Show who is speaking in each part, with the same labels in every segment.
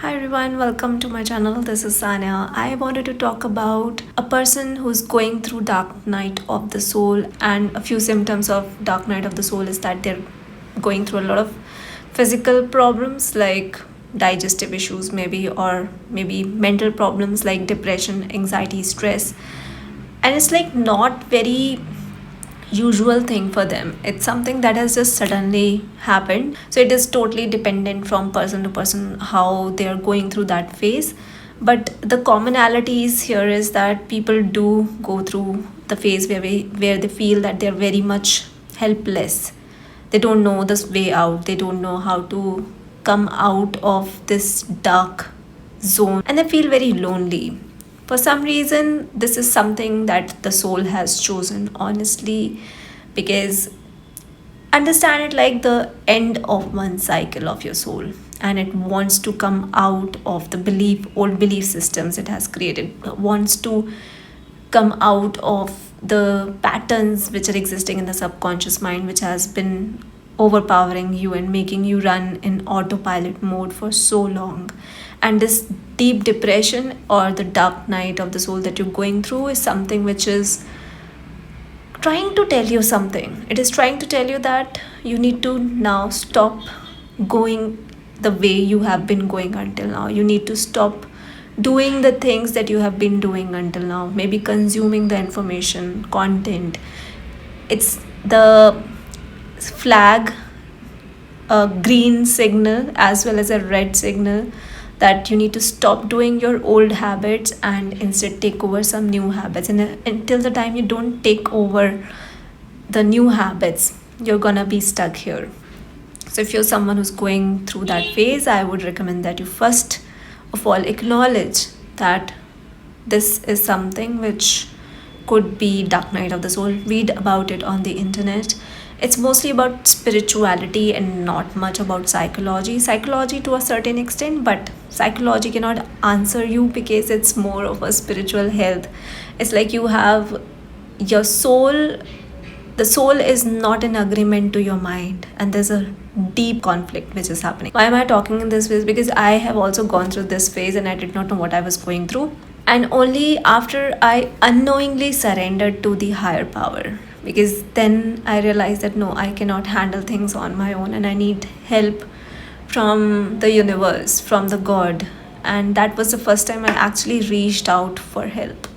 Speaker 1: Hi everyone, welcome to my channel. This is Sania. I wanted to talk about a person who's going through dark night of the soul, and a few symptoms of dark night of the soul is that they're going through a lot of physical problems like digestive issues maybe, or maybe mental problems like depression, anxiety, stress. And it's like not very usual thing for them. It's something that has just suddenly happened, so it is totally dependent from person to person how they are going through that phase. But the commonalities here is that people do go through the phase where they feel that they're very much helpless. They don't know this way out, they don't know how to come out of this dark zone, and they feel very lonely. For some reason, this is something that the soul has chosen, honestly, because understand it like the end of one cycle of your soul, and it wants to come out of the old belief systems it has created, it wants to come out of the patterns which are existing in the subconscious mind, which has been overpowering you and making you run in autopilot mode for so long. And this deep depression or the dark night of the soul that you're going through is something which is trying to tell you something. It is trying to tell you that you need to now stop going the way you have been going until now. You need to stop doing the things that you have been doing until now, maybe consuming the information, content. It's the flag, a green signal as well as a red signal that you need to stop doing your old habits and instead take over some new habits. And until the time you don't take over the new habits, you're gonna be stuck here. So if you're someone who's going through that phase, I would recommend that you first of all acknowledge that this is something which could be dark night of the soul. Read about it on the internet. It's mostly about spirituality and not much about psychology to a certain extent, but psychology cannot answer you because it's more of a spiritual health. It's like you have your soul, the soul is not in agreement to your mind, and there's a deep conflict which is happening. Why am I talking in this phase? Because I have also gone through this phase and I did not know what I was going through, and only after I unknowingly surrendered to the higher power, because then I realized that no, I cannot handle things on my own and I need help from the universe, from the god. And that was the first time I actually reached out for help.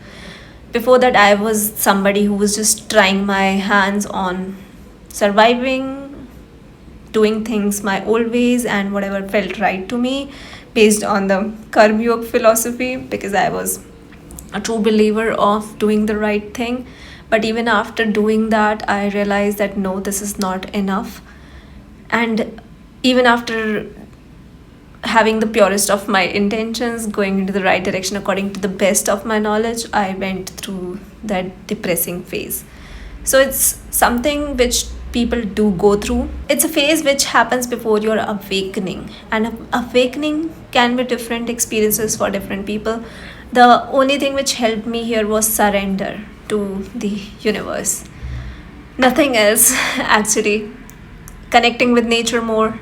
Speaker 1: Before that, I was somebody who was just trying my hands on surviving, doing things my old ways and whatever felt right to me based on the Karma Yoga philosophy, because I was a true believer of doing the right thing. But even after doing that, I realized that no, this is not enough. And even after having the purest of my intentions, going into the right direction according to the best of my knowledge, I went through that depressing phase. So it's something which people do go through. It's a phase which happens before your awakening, and awakening can be different experiences for different people. The only thing which helped me here was surrender to the universe. Nothing else, actually. Connecting with nature more,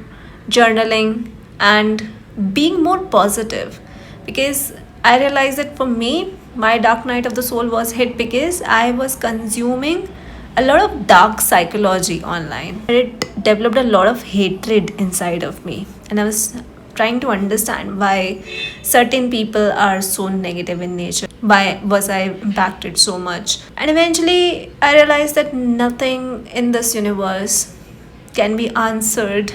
Speaker 1: journaling, and being more positive. Because I realized that for me, my dark night of the soul was hit because I was consuming a lot of dark psychology online. It developed a lot of hatred inside of me, and I was trying to understand why certain people are so negative in nature. Why was I impacted so much? And eventually, I realized that nothing in this universe can be answered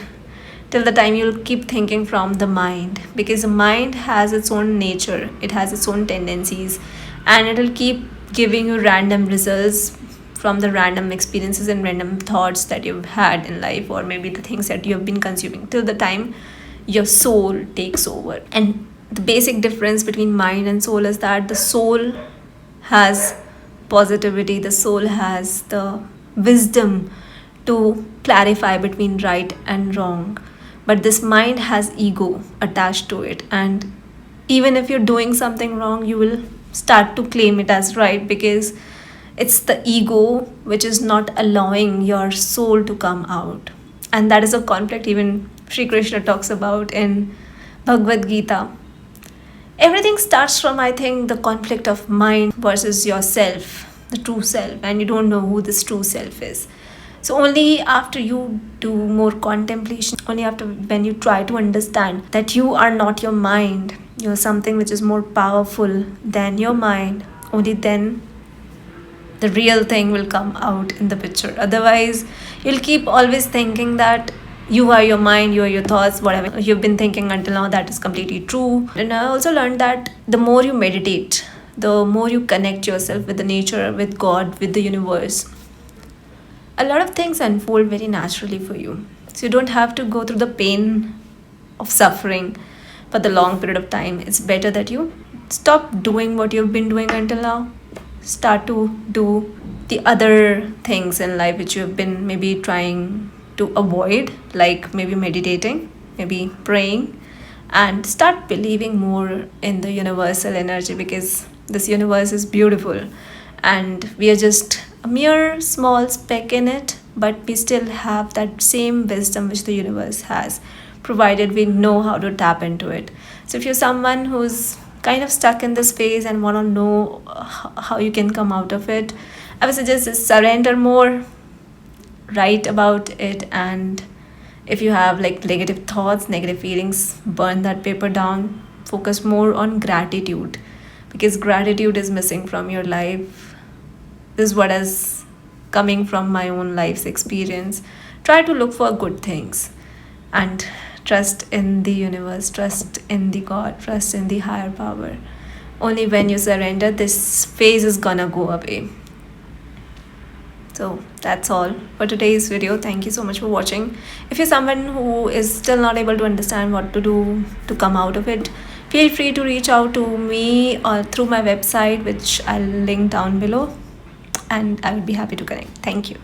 Speaker 1: till the time you'll keep thinking from the mind, because the mind has its own nature, it has its own tendencies, and it'll keep giving you random results from the random experiences and random thoughts that you've had in life, or maybe the things that you have been consuming till the time your soul takes over. And the basic difference between mind and soul is that the soul has positivity, the soul has the wisdom to clarify between right and wrong, but this mind has ego attached to it. And even if you're doing something wrong, you will start to claim it as right, because it's the ego which is not allowing your soul to come out. And that is a conflict even Sri Krishna talks about in Bhagavad Gita. Everything starts from, I think, the conflict of mind versus yourself, the true self, and you don't know who this true self is. So only after you do more contemplation, only after when you try to understand that you are not your mind, you're something which is more powerful than your mind, only then the real thing will come out in the picture. Otherwise, you'll keep always thinking that you are your mind, you are your thoughts, whatever you've been thinking until now, that is completely true. And I also learned that the more you meditate, the more you connect yourself with the nature, with God, with the universe, a lot of things unfold very naturally for you. So you don't have to go through the pain of suffering for the long period of time. It's better that you stop doing what you've been doing until now, start to do the other things in life which you have been maybe trying to avoid, like maybe meditating, maybe praying, and start believing more in the universal energy, because this universe is beautiful and we are just a mere small speck in it, but we still have that same wisdom which the universe has, provided we know how to tap into it. So if you're someone who's kind of stuck in this phase and want to know how you can come out of it, I would suggest just surrender more, write about it, and if you have like negative thoughts, negative feelings, burn that paper down. Focus more on gratitude, because gratitude is missing from your life. This is what is coming from my own life's experience. Try to look for good things and trust in the universe, trust in the God, trust in the higher power. Only when you surrender, this phase is gonna go away. So that's all for today's video. Thank you so much for watching. If you're someone who is still not able to understand what to do to come out of it, feel free to reach out to me or through my website, which I'll link down below, and I would be happy to connect. Thank you.